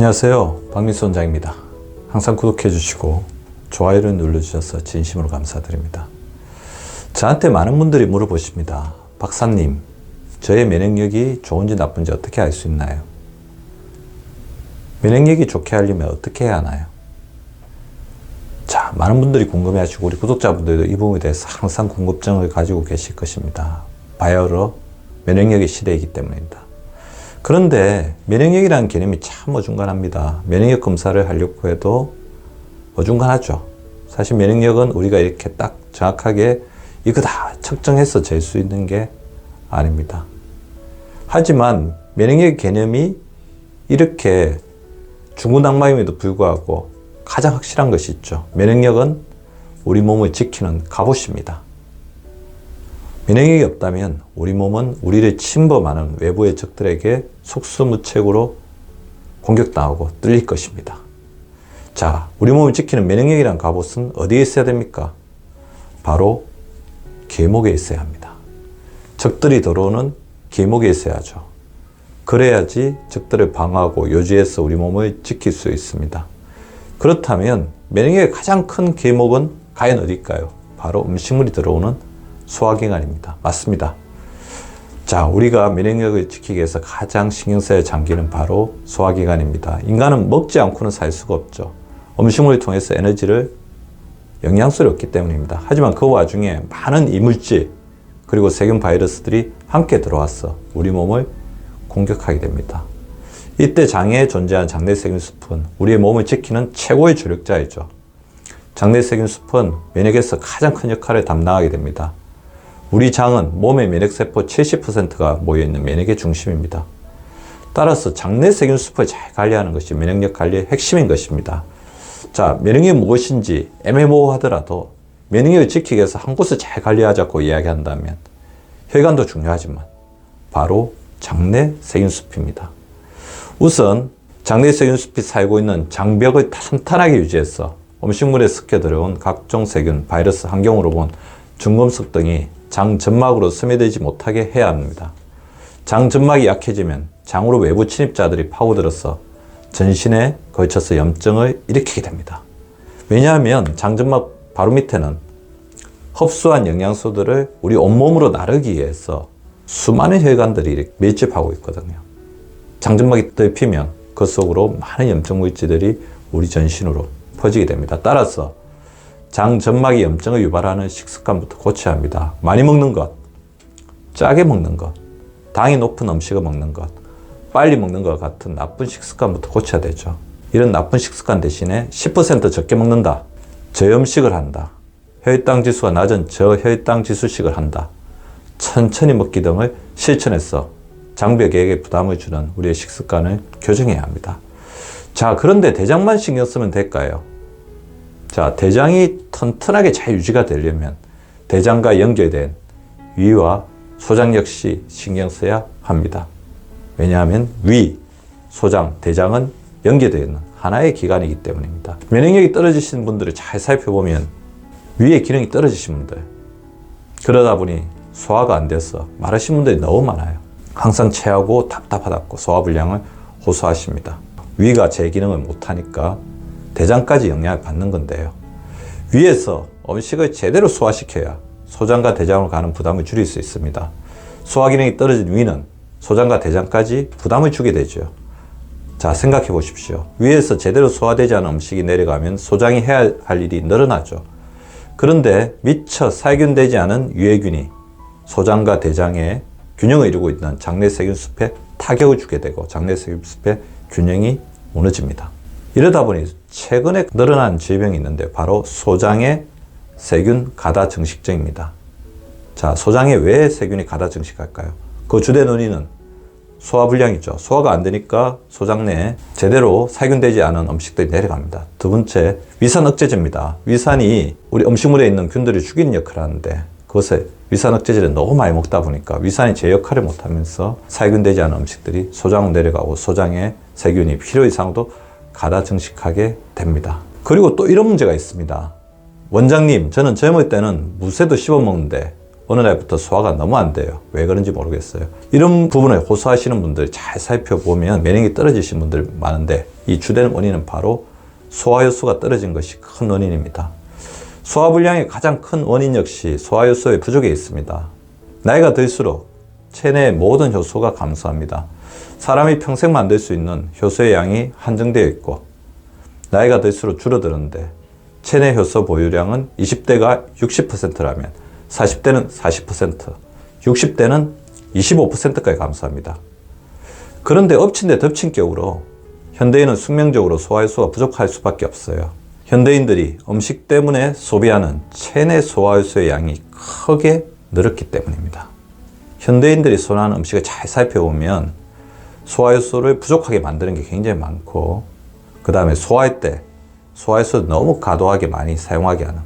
안녕하세요, 박민수 원장입니다. 항상 구독해 주시고 좋아요를 눌러주셔서 진심으로 감사드립니다. 저한테 많은 분들이 물어보십니다. 박사님, 저의 면역력이 좋은지 나쁜지 어떻게 알 수 있나요? 면역력이 좋게 하려면 어떻게 해야 하나요? 자, 많은 분들이 궁금해 하시고 우리 구독자분들도 이 부분에 대해서 항상 궁금증을 가지고 계실 것입니다. 바이오로 면역력의 시대이기 때문입니다. 그런데 면역력이라는 개념이 참 어중간합니다. 면역력 검사를 하려고 해도 어중간하죠. 사실 면역력은 우리가 이렇게 딱 정확하게 이거 다 측정해서 잴 수 있는 게 아닙니다. 하지만 면역력 개념이 이렇게 중구난방임에도 불구하고 가장 확실한 것이 있죠. 면역력은 우리 몸을 지키는 갑옷입니다. 면역력이 없다면 우리 몸은 우리를 침범하는 외부의 적들에게 속수무책으로 공격당하고 뚫릴 것입니다. 자, 우리 몸을 지키는 면역력이란 갑옷은 어디에 있어야 됩니까? 바로 계목에 있어야 합니다. 적들이 들어오는 계목에 있어야죠. 그래야지 적들을 방어하고 요지해서 우리 몸을 지킬 수 있습니다. 그렇다면 면역력의 가장 큰 계목은 과연 어디일까요? 바로 음식물이 들어오는 소화기관입니다. 맞습니다. 자, 우리가 면역력을 지키기 위해서 가장 신경 써야 할 장기는 바로 소화기관입니다. 인간은 먹지 않고는 살 수가 없죠. 음식물을 통해서 에너지를, 영양소를 얻기 때문입니다. 하지만 그 와중에 많은 이물질 그리고 세균 바이러스들이 함께 들어와서 우리 몸을 공격하게 됩니다. 이때 장에 존재하는 장내세균숲은 우리의 몸을 지키는 최고의 조력자이죠. 장내세균숲은 면역에서 가장 큰 역할을 담당하게 됩니다. 우리 장은 몸의 면역세포 70%가 모여있는 면역의 중심입니다. 따라서 장내세균숲을 잘 관리하는 것이 면역력 관리의 핵심인 것입니다. 자, 면역력이 무엇인지 애매모호하더라도 면역력을 지키기 위해서 한 곳을 잘 관리하자고 이야기한다면 혈관도 중요하지만 바로 장내세균숲입니다. 우선 장내세균숲이 살고 있는 장벽을 탄탄하게 유지해서 음식물에 섞여 들어온 각종 세균, 바이러스 환경으로 본 중금속 등이 장 점막으로 스며들지 못하게 해야 합니다. 장 점막이 약해지면 장으로 외부 침입자들이 파고들어서 전신에 걸쳐서 염증을 일으키게 됩니다. 왜냐하면 장 점막 바로 밑에는 흡수한 영양소들을 우리 온몸으로 나르기 위해서 수많은 혈관들이 밀집하고 있거든요. 장 점막이 덮이면 그 속으로 많은 염증 물질들이 우리 전신으로 퍼지게 됩니다. 따라서 장 점막이 염증을 유발하는 식습관부터 고쳐야 합니다. 많이 먹는 것, 짜게 먹는 것, 당이 높은 음식을 먹는 것, 빨리 먹는 것 같은 나쁜 식습관부터 고쳐야 되죠. 이런 나쁜 식습관 대신에 10% 적게 먹는다, 저염식을 한다, 혈당 지수가 낮은 저혈당 지수식을 한다, 천천히 먹기 등을 실천해서 장벽에게 부담을 주는 우리의 식습관을 교정해야 합니다. 자, 그런데 대장만 신경 쓰면 될까요? 자, 대장이 튼튼하게 잘 유지가 되려면 대장과 연결된 위와 소장 역시 신경 써야 합니다. 왜냐하면 위, 소장, 대장은 연결되어 있는 하나의 기관이기 때문입니다. 면역력이 떨어지신 분들을 잘 살펴보면 위의 기능이 떨어지신 분들, 그러다 보니 소화가 안 돼서 마르신 분들이 너무 많아요. 항상 체하고 답답하다고 소화불량을 호소하십니다. 위가 제 기능을 못하니까 대장까지 영향을 받는 건데요. 위에서 음식을 제대로 소화시켜야 소장과 대장으로 가는 부담을 줄일 수 있습니다. 소화 기능이 떨어진 위는 소장과 대장까지 부담을 주게 되죠. 자, 생각해 보십시오. 위에서 제대로 소화되지 않은 음식이 내려가면 소장이 해야 할 일이 늘어나죠. 그런데 미처 살균되지 않은 유해균이 소장과 대장의 균형을 이루고 있는 장내세균숲에 타격을 주게 되고 장내세균숲의 균형이 무너집니다. 이러다 보니 최근에 늘어난 질병이 있는데 바로 소장의 세균 가다 증식증입니다. 자, 소장에 왜 세균이 가다 증식할까요? 그 주된 원인은 소화불량이죠. 소화가 안 되니까 소장 내에 제대로 살균되지 않은 음식들이 내려갑니다. 두 번째, 위산 억제제입니다. 위산이 우리 음식물에 있는 균들을 죽이는 역할을 하는데 그것을 위산 억제제를 너무 많이 먹다 보니까 위산이 제 역할을 못하면서 살균되지 않은 음식들이 소장으로 내려가고 소장에 세균이 필요 이상으로 가다 증식하게 됩니다. 그리고 또 이런 문제가 있습니다. 원장님, 저는 젊을 때는 무새도 씹어 먹는데 어느 날부터 소화가 너무 안 돼요. 왜 그런지 모르겠어요. 이런 부분을 호소하시는 분들 잘 살펴보면 면역이 떨어지신 분들 많은데 이 주된 원인은 바로 소화효소가 떨어진 것이 큰 원인입니다. 소화불량의 가장 큰 원인 역시 소화효소의 부족에 있습니다. 나이가 들수록 체내의 모든 효소가 감소합니다. 사람이 평생 만들 수 있는 효소의 양이 한정되어 있고 나이가 들수록 줄어드는데 체내 효소 보유량은 20대가 60%라면 40대는 40%, 60대는 25%까지 감소합니다. 그런데 엎친 데 덮친 격으로 현대인은 숙명적으로 소화효소가 부족할 수밖에 없어요. 현대인들이 음식 때문에 소비하는 체내 소화효소의 양이 크게 늘었기 때문입니다. 현대인들이 선호하는 음식을 잘 살펴보면 소화효소를 부족하게 만드는 게 굉장히 많고, 그 다음에 소화할 때 소화효소를 너무 과도하게 많이 사용하게 하는,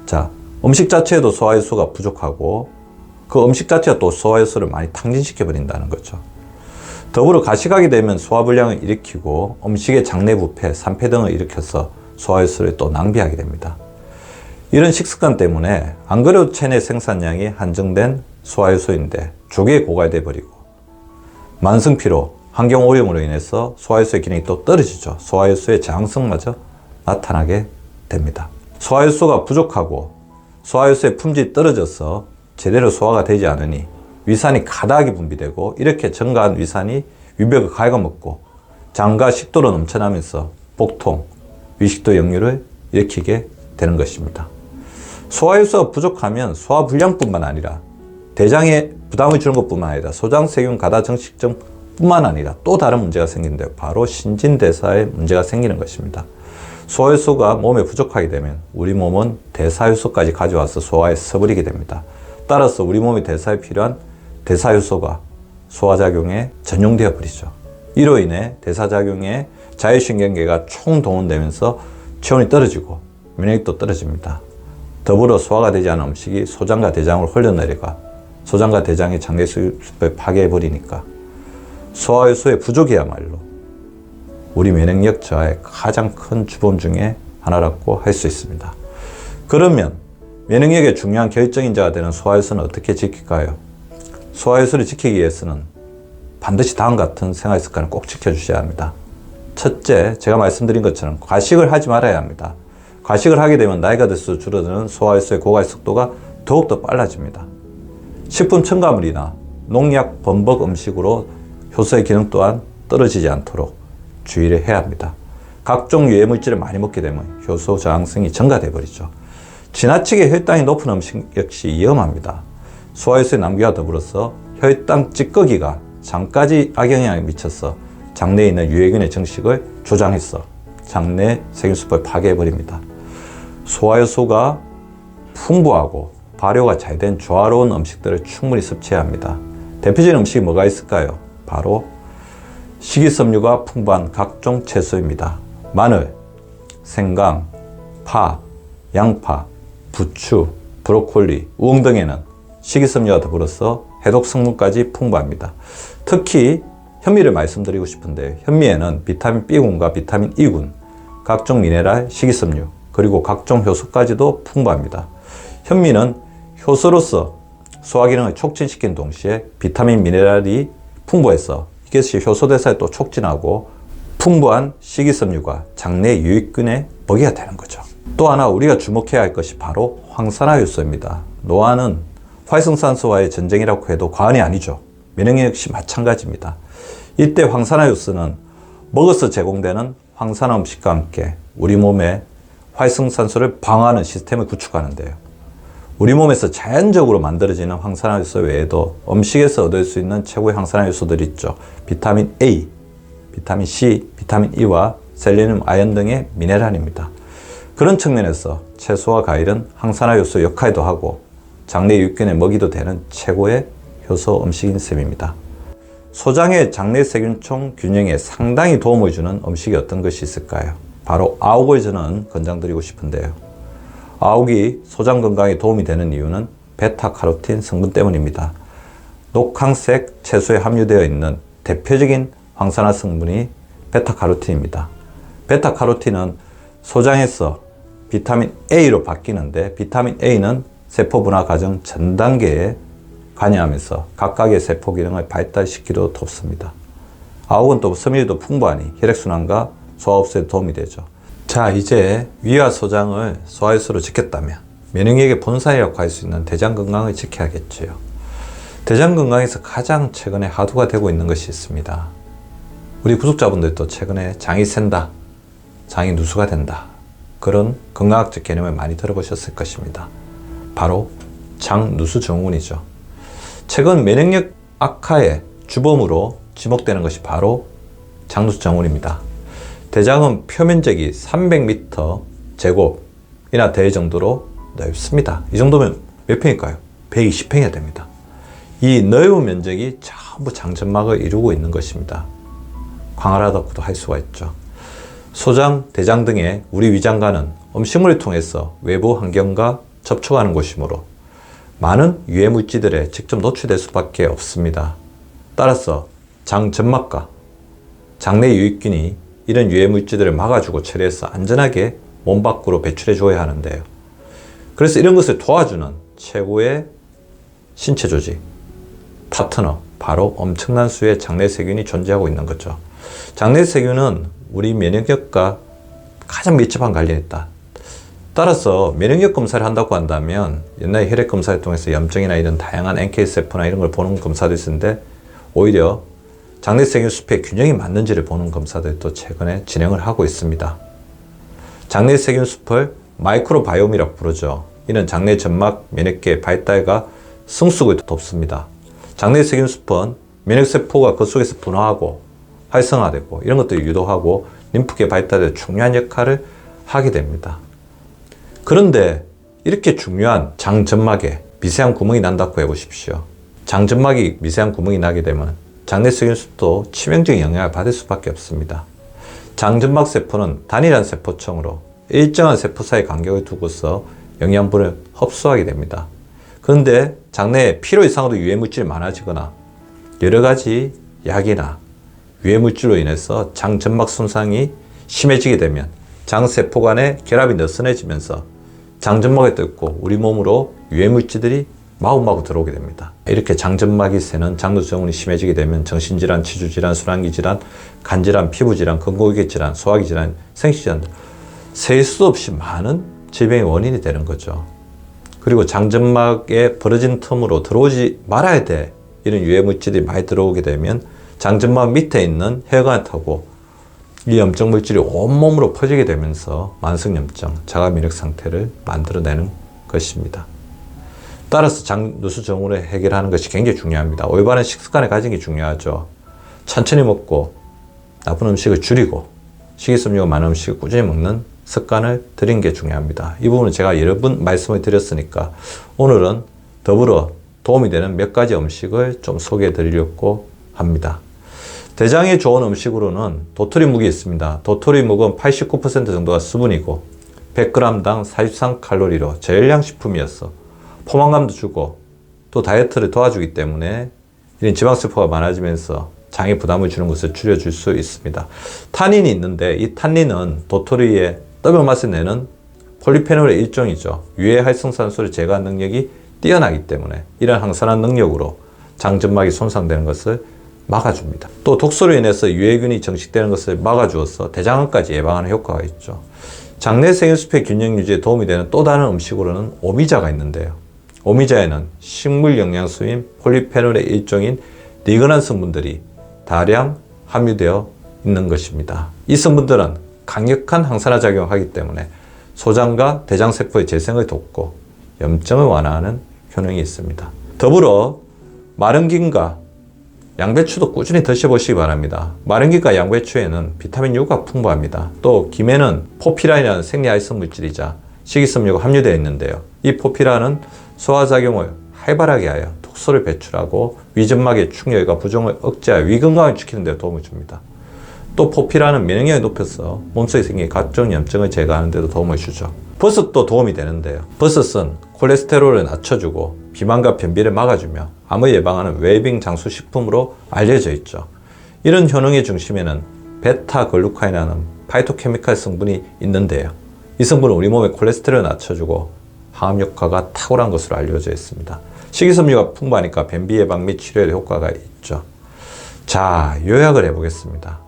자, 음식 자체에도 소화효소가 부족하고 그 음식 자체가 또 소화효소를 많이 탕진시켜 버린다는 거죠. 더불어 가식하게 되면 소화불량을 일으키고 음식의 장내 부패, 산패 등을 일으켜서 소화효소를 또 낭비하게 됩니다. 이런 식습관 때문에 안 그래도 체내 생산량이 한정된 소화효소인데 조기에 고갈돼 버리고, 만성피로, 환경오염으로 인해서 소화효소의 기능이 또 떨어지죠. 소화효소의 저항성마저 나타나게 됩니다. 소화효소가 부족하고 소화효소의 품질이 떨어져서 제대로 소화가 되지 않으니 위산이 가다하게 분비되고, 이렇게 증가한 위산이 위벽을 갉아먹고 장과 식도로 넘쳐나면서 복통, 위식도 역류를 일으키게 되는 것입니다. 소화효소가 부족하면 소화불량뿐만 아니라 대장에 부담을 주는 것뿐만 아니라 소장세균 가다정식증 뿐만 아니라 또 다른 문제가 생기는데 바로 신진대사에 문제가 생기는 것입니다. 소화효소가 몸에 부족하게 되면 우리 몸은 대사효소까지 가져와서 소화에 써버리게 됩니다. 따라서 우리 몸의 대사에 필요한 대사효소가 소화작용에 전용되어 버리죠. 이로 인해 대사작용에 자율신경계가 총동원되면서 체온이 떨어지고 면역력도 떨어집니다. 더불어 소화가 되지 않은 음식이 소장과 대장으로 흘러내려가 소장과 대장의 장내수습을 파괴해버리니까 소화효소의 부족이야말로 우리 면역력 저하의 가장 큰 주범 중에 하나라고 할 수 있습니다. 그러면 면역력의 중요한 결정인자가 되는 소화효소는 어떻게 지킬까요? 소화효소를 지키기 위해서는 반드시 다음과 같은 생활습관을 꼭 지켜주셔야 합니다. 첫째, 제가 말씀드린 것처럼 과식을 하지 말아야 합니다. 과식을 하게 되면 나이가 들수록 줄어드는 소화효소의 고갈 속도가 더욱더 빨라집니다. 식품 첨가물이나 농약, 범벅 음식으로 효소의 기능 또한 떨어지지 않도록 주의를 해야 합니다. 각종 유해물질을 많이 먹게 되면 효소 저항성이 증가돼 버리죠. 지나치게 혈당이 높은 음식 역시 위험합니다. 소화효소의 남기와 더불어서 혈당 찌꺼기가 장까지 악영향을 미쳐서 장내에 있는 유해균의 정식을 조장해서 장내 세균수법을 파괴해버립니다. 소화효소가 풍부하고 발효가 잘 된 조화로운 음식들을 충분히 섭취해야 합니다. 대표적인 음식이 뭐가 있을까요? 바로 식이섬유가 풍부한 각종 채소입니다. 마늘, 생강, 파, 양파, 부추, 브로콜리, 우엉 등에는 식이섬유와 더불어서 해독 성분까지 풍부합니다. 특히 현미를 말씀드리고 싶은데, 현미에는 비타민 B군과 비타민 E군, 각종 미네랄, 식이섬유, 그리고 각종 효소까지도 풍부합니다. 현미는 효소로서 소화기능을 촉진시킨 동시에 비타민, 미네랄이 풍부해서 이것이 효소대사에 또 촉진하고 풍부한 식이섬유가 장내 유익균의 먹이가 되는 거죠. 또 하나 우리가 주목해야 할 것이 바로 황산화효소입니다. 노화는 활성산소와의 전쟁이라고 해도 과언이 아니죠. 면역력 역시 마찬가지입니다. 이때 황산화효소는 먹어서 제공되는 황산화 음식과 함께 우리 몸에 활성산소를 방어하는 시스템을 구축하는데요. 우리 몸에서 자연적으로 만들어지는 황산화효소 외에도 음식에서 얻을 수 있는 최고의 황산화효소들이 있죠. 비타민 A, 비타민 C, 비타민 E와 셀레늄, 아연 등의 미네랄입니다. 그런 측면에서 채소와 과일은 항산화효소 역할도 하고 장내 유익균의 먹이도 되는 최고의 효소 음식인 셈입니다. 소장의 장내 세균총 균형에 상당히 도움을 주는 음식이 어떤 것이 있을까요? 바로 아욱을 저는 권장드리고 싶은데요. 아욱이 소장 건강에 도움이 되는 이유는 베타카로틴 성분 때문입니다. 녹황색 채소에 함유되어 있는 대표적인 황산화 성분이 베타카로틴입니다. 베타카로틴은 소장에서 비타민 A로 바뀌는데, 비타민 A는 세포 분화 과정 전 단계에 관여하면서 각각의 세포 기능을 발달시키도록 돕습니다. 아욱은 또 섬유도 풍부하니 혈액순환과 소화 흡수에 도움이 되죠. 자, 이제 위와 소장을 소화효소로 지켰다면 면역력의 본산이라고 할 수 있는 대장 건강을 지켜야겠지요. 대장 건강에서 가장 최근에 화두가 되고 있는 것이 있습니다. 우리 구독자분들도 최근에 장이 샌다, 장이 누수가 된다, 그런 건강학적 개념을 많이 들어보셨을 것입니다. 바로 장누수 증후군이죠. 최근 면역력 악화의 주범으로 지목되는 것이 바로 장누수 증후군입니다. 대장은 표면적이 300m 제곱이나 될 정도로 넓습니다. 이 정도면 몇 평일까요? 120평이나 됩니다. 이 넓은 면적이 전부 장점막을 이루고 있는 것입니다. 광활하다고도 할 수가 있죠. 소장, 대장 등의 우리 위장관은 음식물을 통해서 외부 환경과 접촉하는 곳이므로 많은 유해 물질들에 직접 노출될 수밖에 없습니다. 따라서 장점막과 장내 유익균이 이런 유해 물질들을 막아주고 처리해서 안전하게 몸 밖으로 배출해 줘야 하는데요. 그래서 이런 것을 도와주는 최고의 신체 조직, 파트너, 바로 엄청난 수의 장내 세균이 존재하고 있는 거죠. 장내 세균은 우리 면역력과 가장 밀접한 관련이 있다. 따라서 면역력 검사를 한다고 한다면 옛날에 혈액 검사를 통해서 염증이나 이런 다양한 NK세포나 이런 걸 보는 검사도 있었는데 오히려 장내 세균 숲의 균형이 맞는지를 보는 검사들도 최근에 진행을 하고 있습니다. 장내 세균 숲을 마이크로바이옴이라고 부르죠. 이는 장내 점막 면역계의 발달과 성숙을 돕습니다. 장내 세균 숲은 면역세포가 그 속에서 분화하고 활성화되고 이런 것들을 유도하고 림프계 발달에 중요한 역할을 하게 됩니다. 그런데 이렇게 중요한 장점막에 미세한 구멍이 난다고 해보십시오. 장점막이 미세한 구멍이 나게 되면 장내 세균 숲도 치명적인 영향을 받을 수밖에 없습니다. 장점막 세포는 단일한 세포층으로 일정한 세포 사이 간격을 두고서 영양분을 흡수하게 됩니다. 그런데 장내에 필요 이상으로 유해물질이 많아지거나 여러 가지 약이나 유해물질로 인해서 장점막 손상이 심해지게 되면 장세포 간의 결합이 느슨해지면서 장점막을 뚫고 우리 몸으로 유해물질들이 마구마구 들어오게 됩니다. 이렇게 장점막이 새는 장누수 증후군이 심해지게 되면 정신질환, 치주질환, 순환기질환, 간질환, 피부질환, 근골격질환, 소화기질환, 생식질환 셀 수 없이 많은 질병의 원인이 되는 거죠. 그리고 장점막에 벌어진 틈으로 들어오지 말아야 돼. 이런 유해물질이 많이 들어오게 되면 장점막 밑에 있는 혈관을 타고 이 염증 물질이 온몸으로 퍼지게 되면서 만성염증, 자가면역 상태를 만들어내는 것입니다. 따라서 장누수 증후군을 해결하는 것이 굉장히 중요합니다. 올바른 식습관을 가진 게 중요하죠. 천천히 먹고 나쁜 음식을 줄이고 식이섬유가 많은 음식을 꾸준히 먹는 습관을 들인 게 중요합니다. 이 부분은 제가 여러 번 말씀을 드렸으니까 오늘은 더불어 도움이 되는 몇 가지 음식을 좀 소개해 드리려고 합니다. 대장에 좋은 음식으로는 도토리묵이 있습니다. 도토리묵은 89% 정도가 수분이고 100g당 43칼로리로 저열량 식품이어서 포만감도 주고 또 다이어트를 도와주기 때문에 이런 지방세포가 많아지면서 장에 부담을 주는 것을 줄여줄 수 있습니다. 타닌이 있는데 이 탄닌은 도토리의 떡을 맛을 내는 폴리페놀의 일종이죠. 유해 활성산소를 제거하는 능력이 뛰어나기 때문에 이런 항산화 능력으로 장점막이 손상되는 것을 막아줍니다. 또 독소로 인해서 유해균이 정식되는 것을 막아주어서 대장암까지 예방하는 효과가 있죠. 장내 세균 숲의 균형 유지에 도움이 되는 또 다른 음식으로는 오미자가 있는데요. 오미자에는 식물 영양소인 폴리페놀의 일종인 리그난 성분들이 다량 함유되어 있는 것입니다. 이 성분들은 강력한 항산화 작용을 하기 때문에 소장과 대장세포의 재생을 돕고 염증을 완화하는 효능이 있습니다. 더불어 마른 김과 양배추도 꾸준히 드셔보시기 바랍니다. 마른 김과 양배추에는 비타민 U가 풍부합니다. 또 김에는 포피라이라는 생리활성 물질이자 식이섬유가 함유되어 있는데요. 이 포피라는 소화작용을 활발하게 하여 독소를 배출하고 위점막의 충혈과 부종을 억제하여 위건강을 지키는 데 도움을 줍니다. 또 포피라는 면역력을 높여서 몸속에 생긴 각종 염증을 제거하는 데도 도움을 주죠. 버섯도 도움이 되는데요. 버섯은 콜레스테롤을 낮춰주고 비만과 변비를 막아주며 암을 예방하는 웰빙 장수 식품으로 알려져 있죠. 이런 효능의 중심에는 베타글루칸이라는 파이토케미칼 성분이 있는데요. 이 성분은 우리 몸의 콜레스테롤을 낮춰주고 항암 효과가 탁월한 것으로 알려져 있습니다. 식이섬유가 풍부하니까 변비 예방 및 치료에 효과가 있죠. 자, 요약을 해보겠습니다.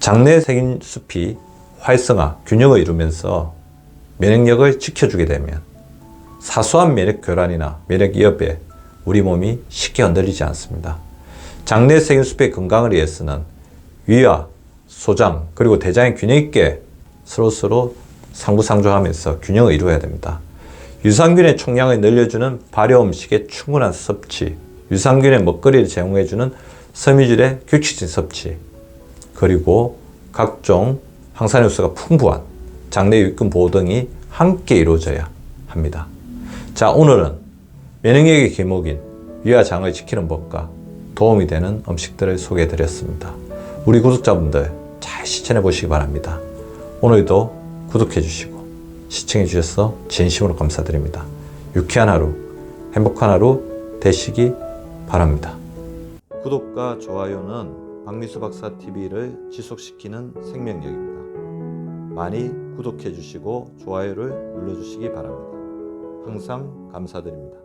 장내 세균숲이 활성화, 균형을 이루면서 면역력을 지켜주게 되면 사소한 면역 교란이나 면역 위협에 우리 몸이 쉽게 흔들리지 않습니다. 장내 세균숲의 건강을 위해서는 위와 소장 그리고 대장의 균형 있게 서로 상부상조하면서 균형을 이루어야 됩니다. 유산균의 총량을 늘려주는 발효 음식의 충분한 섭취, 유산균의 먹거리를 제공해주는 섬유질의 규칙적인 섭취, 그리고 각종 항산화효소가 풍부한 장내 유익균 보호 등이 함께 이루어져야 합니다. 자, 오늘은 면역력의 기목인 위와 장을 지키는 법과 도움이 되는 음식들을 소개해 드렸습니다. 우리 구독자분들 잘 실천해 보시기 바랍니다. 오늘도 구독해 주시고 시청해 주셔서 진심으로 감사드립니다. 유쾌한 하루, 행복한 하루 되시기 바랍니다. 구독과 좋아요는 박미수 박사 TV를 지속시키는 생명력입니다. 많이 구독해 주시고 좋아요를 눌러 주시기 바랍니다. 항상 감사드립니다.